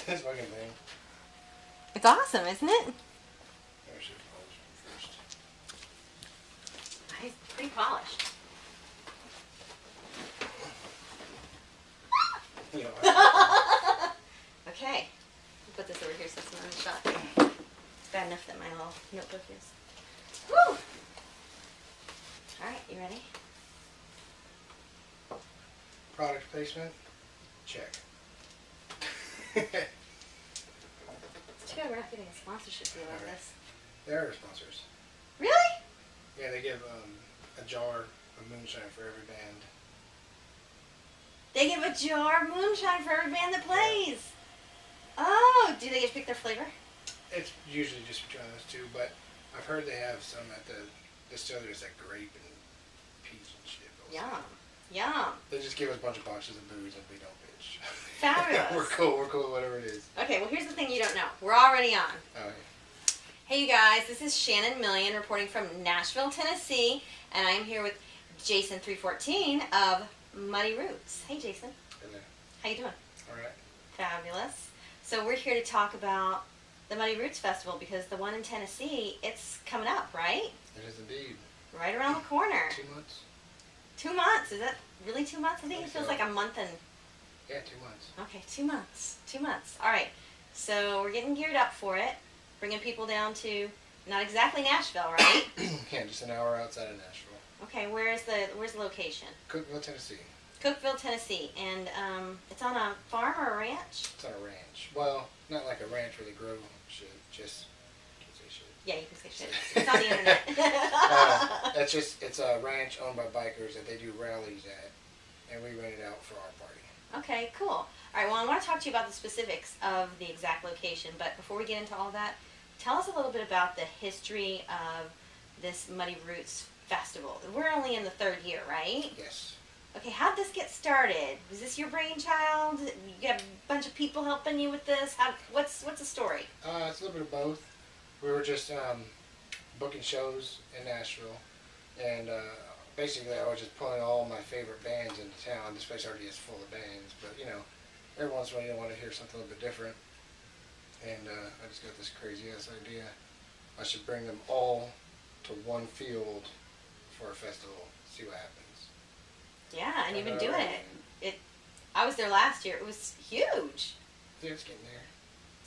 this fucking thing. It's awesome, isn't it? I should polish it first. It's pretty polished. Okay. I'll put this over here so it's not in the shot. It's bad enough that my little notebook is. Woo! Alright, you ready? Product placement? Check. It's too bad we're not getting a sponsorship deal out of this. They are sponsors. Really? Yeah, they give a jar of moonshine for every band. They give a jar of moonshine for every band that plays. Oh, do they get to pick their flavor? It's usually just between those two, but I've heard they have some at the distilleries like grape and peach and shit. Yum. Yum. They just give us a bunch of boxes of booze and we don't bitch. Fabulous. We're cool, whatever it is. Okay, well here's the thing you don't know. We're already on. Oh, yeah. Hey you guys, this is Shannon Million reporting from Nashville, Tennessee, and I'm here with Jason ThreeFourteen of Muddy Roots. Hey Jason. Hello. How you doing? Alright. Fabulous. So we're here to talk about the Muddy Roots Festival because the one in Tennessee, it's coming up, right? It is indeed. Right around the corner. 2 months? 2 months. Is that really 2 months? I think it feels like a month and... Yeah, 2 months. Okay, 2 months. 2 months. All right. So we're getting geared up for it. Bringing people down to, not exactly Nashville, right? Yeah, just an hour outside of Nashville. Okay, where's the location? Cookeville, Tennessee. Cookeville, Tennessee. And it's on a farm or a ranch? It's on a ranch. Well, not like a ranch where they grow shit, just... Can't say shit. Yeah, you can say shit. It's on the internet. It's a ranch owned by bikers that they do rallies at, and we rent it out for our party. Okay, cool. All right, well, I want to talk to you about the specifics of the exact location, but before we get into all that, tell us a little bit about the history of this Muddy Roots Festival. We're only in the 3rd year, right? Yes. Okay, how'd this get started? Was this your brainchild? You got a bunch of people helping you with this? What's the story? It's a little bit of both. We were just booking shows in Nashville, and basically I was just pulling all my favorite bands into town. This place already is full of bands, but you know, every once in a while you want to hear something a little bit different. And I just got this crazy ass idea. I should bring them all to one field for a festival, see what happens. Yeah, and you've been doing it. I was there last year. It was huge. Yeah, it's getting there.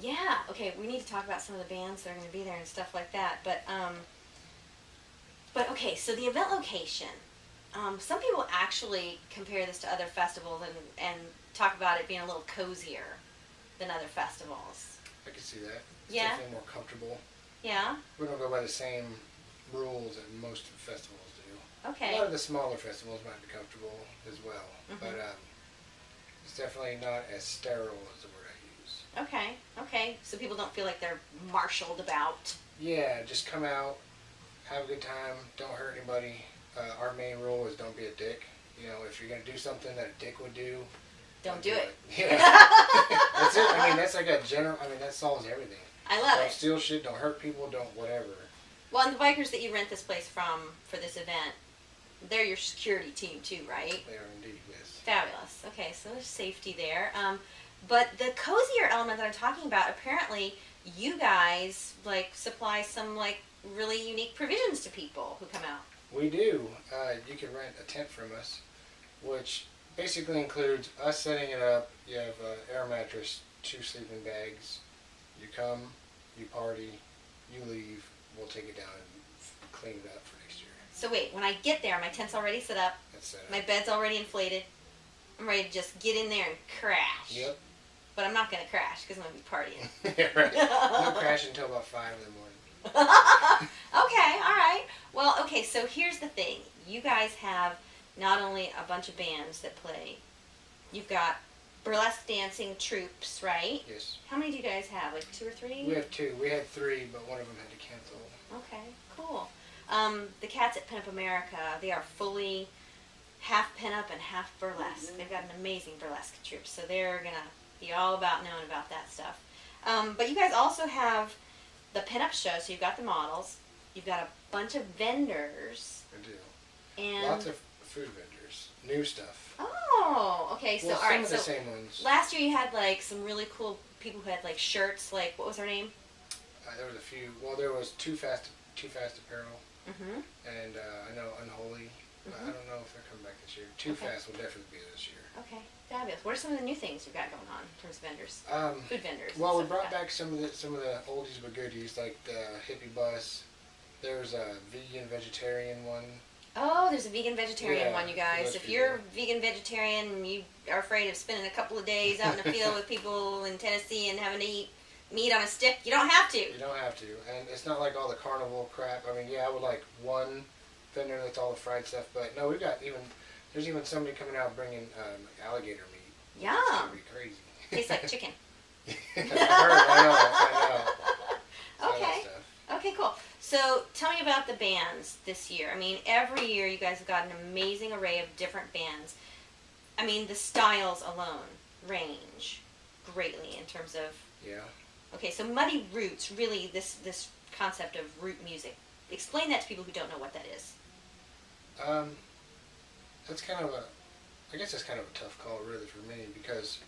Yeah. Okay, we need to talk about some of the bands that are going to be there and stuff like that. But okay, so the event location. Some people actually compare this to other festivals and talk about it being a little cozier than other festivals. I can see that. It's Yeah. definitely more comfortable. Yeah. We don't go by the same rules that most festivals do. Okay. A lot of the smaller festivals might be comfortable as well, but it's definitely not as sterile as the word I use. Okay. Okay. So people don't feel like they're marshaled about. Yeah, just come out, have a good time, don't hurt anybody. Our main rule is don't be a dick. You know, if you're going to do something that a dick would do, Don't do it. Yeah. That's it. I mean, that's like a general, that solves everything. I love Don't it. steal shit, don't hurt people, don't whatever. Well, and the bikers that you rent this place from for this event, they're your security team too, right? They are indeed, yes. Fabulous. Okay, so there's safety there. But the cozier element that I'm talking about, apparently you guys supply some really unique provisions to people who come out. We do. You can rent a tent from us, which basically includes us setting it up. You have an air mattress, 2 sleeping bags. You come, you party, you leave. We'll take it down and clean it up for next year. So wait, when I get there, my tent's already set up. That's set up. My bed's already inflated. I'm ready to just get in there and crash. Yep. But I'm not going to crash because I'm going to be partying. Yeah, right. We'll crash until about 5 in the morning. Okay, all right. Well, okay, so here's the thing. You guys have not only a bunch of bands that play, you've got burlesque dancing troops, right? Yes. How many do you guys have? 2 or 3? We have 2. We had 3, but one of them had to cancel. Okay, cool. The cats at Pinup America, they are fully half pinup and half burlesque. They've got an amazing burlesque troupe, so they're going to be all about knowing about that stuff. But you guys also have the pinup show, so you've got the models, you've got a bunch of vendors. I do. And Lots of food vendors. New stuff. Oh, okay. So Well, all some right. of the So same ones. last year you had some really cool people who had like shirts, like what was her name? There was a few. Well, there was Too Fast Apparel, Mm-hmm. and I know Unholy. But I don't know if they're coming back this year. Too Fast will definitely be this year. Okay, fabulous. What are some of the new things you've got going on in terms of vendors? Food vendors. Well, we and stuff brought like back some of the oldies but goodies, like the hippie bus. There's a vegan vegetarian one. Oh, there's a vegan vegetarian Yeah, one, you for guys. those If people. you're vegan vegetarian and you are afraid of spending a couple of days out in the field with people in Tennessee and having to eat meat on a stick, you don't have to. You don't have to, and it's not like all the carnival crap. I mean, yeah, I would like one vendor that's all the fried stuff, but no, there's even somebody coming out bringing alligator meat. Yum. It's gonna be crazy. Tastes like chicken. I heard, I know. All that Okay. stuff. Okay, cool. So tell me about the bands this year. I mean, every year you guys have got an amazing array of different bands. I mean, the styles alone range greatly in terms of. Yeah. Okay, so Muddy Roots, really this concept of root music. Explain that to people who don't know what that is. That's kind of I guess that's kind of a tough call really for me, because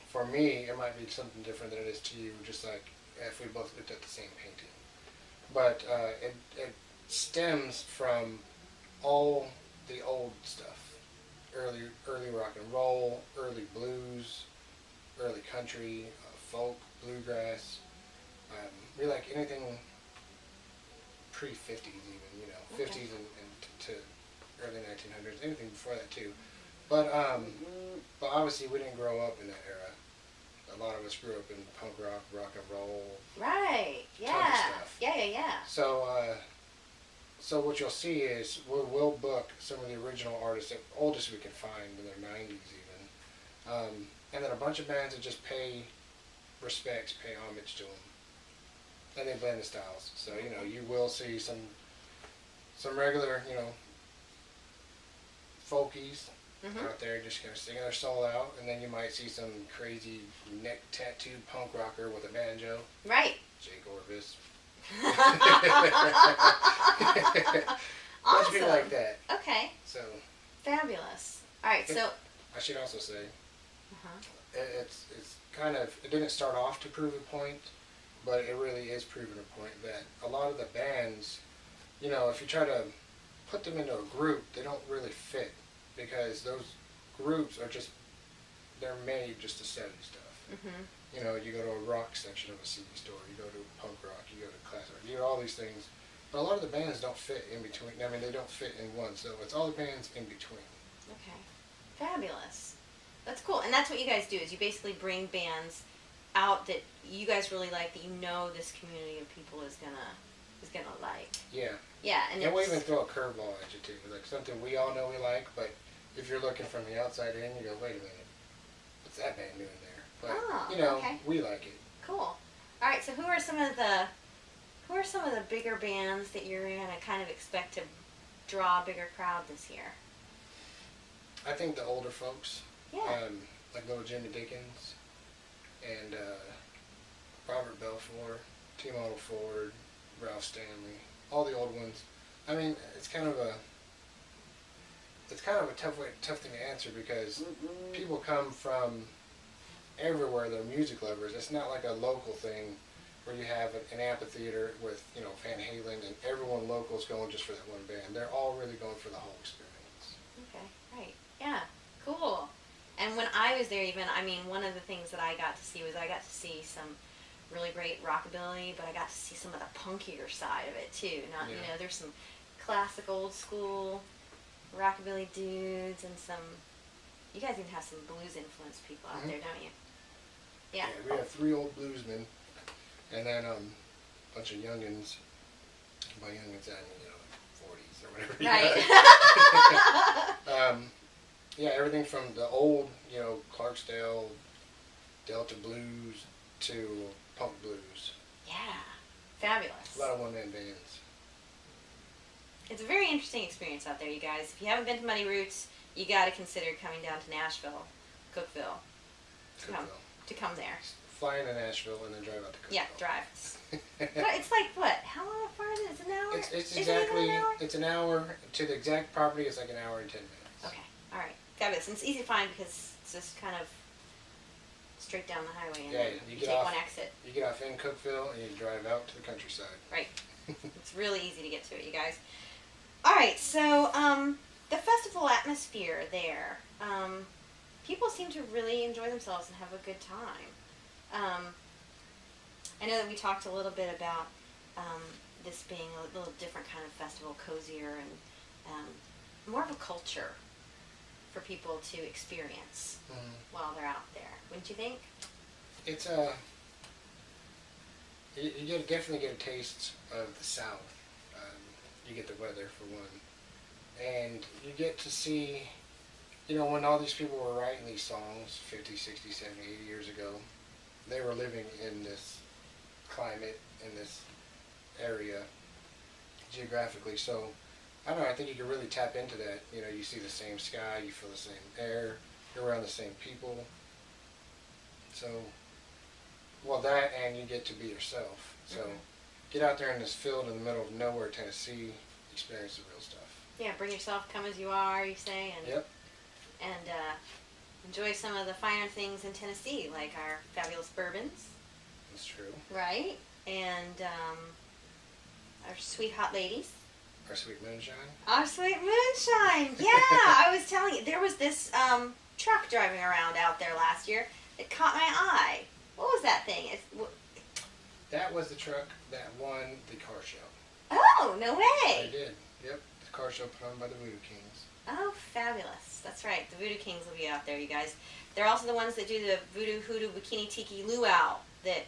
for me it might be something different than it is to you, just like if we both looked at the same painting. But it stems from all the old stuff, early rock and roll, early blues, early country, folk, bluegrass. We like anything pre-50s even, you know, 50s and to early 1900s, anything before that too. But obviously we didn't grow up in that era. A lot of us grew up in punk rock, rock and roll. Right. Yeah. Ton of stuff. Yeah. So what you'll see is we'll book some of the original artists, the oldest we can find in their 90s even, and then a bunch of bands that just pay respects, pay homage to them, and they blend the styles. So you know you will see some regular, you know, folkies out there just kind of singing their soul out, and then you might see some crazy neck tattooed punk rocker with a banjo. Right. Jake Orvis. Awesome. Be like that. Okay. So. Fabulous. All right. So. I should also say. It's kind of, it didn't start off to prove a point, but it really is proving a point that a lot of the bands, you know, if you try to put them into a group, they don't really fit, because those groups are just, they're made just to sell you stuff. You know, you go to a rock section of a CD store, you go to punk rock, you go to classic rock, you do all these things, but a lot of the bands don't fit in between. I mean, they don't fit in one, so it's all the bands in between. Okay. Fabulous. That's cool. And that's what you guys do, is you basically bring bands out that you guys really like, that you know this community of people is gonna like. Yeah. Yeah, And we even throw a curveball at you too, like something we all know we like, but if you're looking from the outside in, you go, wait a minute, what's that band doing there? But you know, okay. we like it. Cool. All right. So who are some of the bigger bands that you're gonna kind of expect to draw a bigger crowd this year? I think the older folks. Yeah. Like little Jimmy Dickens and Robert Belfour, T. Model Ford, Ralph Stanley, all the old ones. I mean, it's kind of a tough thing to answer, because people come from everywhere. They're music lovers. It's not like a local thing where you have an amphitheater with, you know, Van Halen and everyone local is going just for that one band. They're all really going for the whole experience. Okay. Right. Yeah. Cool. And when I was there, even, I mean, one of the things that I got to see was I got to see some really great rockabilly, but I got to see some of the punkier side of it too. Not, you know, there's some classic old school rockabilly dudes and some. You guys even have some blues influenced people out there, don't you? Yeah. We have 3 old bluesmen, and then a bunch of youngins. By youngins, I mean, you know, 40s or whatever. Right. Yeah, everything from the old, you know, Clarksdale, Delta blues to punk blues. Yeah. Fabulous. A lot of one-man bands. It's a very interesting experience out there, you guys. If you haven't been to Muddy Roots, you got to consider coming down to Nashville, Cookeville, to come there. Fly into Nashville and then drive out to Cookeville. Yeah, drive. It's like what? How long far is it? It's an hour? It's Is it even an hour? It's an hour to the exact property. It's like an hour and 10 minutes. Okay, all right, fabulous. And it's easy to find because it's just kind of straight down the highway and Yeah, then you you get take off- one exit. You get off in Cookeville and you drive out to the countryside. Right. It's really easy to get to it, you guys. All right, so the festival atmosphere there. People seem to really enjoy themselves and have a good time. I know that we talked a little bit about this being a little different kind of festival, cozier and more of a culture for people to experience while they're out there. Wouldn't you think? It's you definitely get a taste of the South. You get the weather for one, and you get to see, when all these people were writing these songs 50, 60, 70, 80 years ago, they were living in this climate, in this area, geographically. So, I don't know, I think you can really tap into that. You see the same sky, you feel the same air, you're around the same people. So, well, that, and you get to be yourself. So, get out there in this field in the middle of nowhere, Tennessee, experience the real stuff. Yeah, bring yourself, come as you are, you say, and Yep. and enjoy some of the finer things in Tennessee, like our fabulous bourbons, That's true. right? And our sweet hot ladies. Our sweet moonshine. Our sweet moonshine. Yeah, I was telling you, there was this truck driving around out there last year. It caught my eye. What was that thing? That was the truck that won the car show. Oh, no They way. did. Yep. The car show put on by the Voodoo Kings. Oh, fabulous. That's right. The Voodoo Kings will be out there, you guys. They're also the ones that do the Voodoo Hoodoo Bikini Tiki Luau that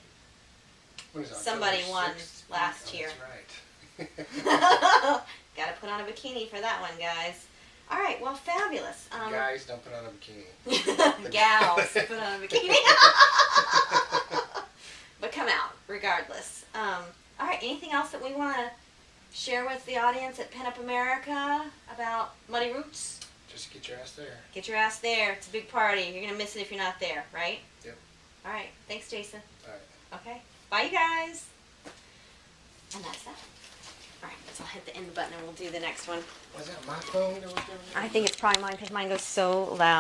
What is it, somebody October won 6th? last year. That's right. Gotta put on a bikini for that one, guys. All right, well, fabulous. Guys, don't put on a bikini. Gals, put on a bikini. But come out, regardless. All right, anything else that we want to share with the audience at Pin Up America about Muddy Roots? Just get your ass there. Get your ass there. It's a big party. You're going to miss it if you're not there, right? Yep. All right, thanks, Jason. All right. Okay, bye, you guys. And that's that. All right, so I'll hit the end button and we'll do the next one. Was that my phone that was doing that? I think it's probably mine because mine goes so loud.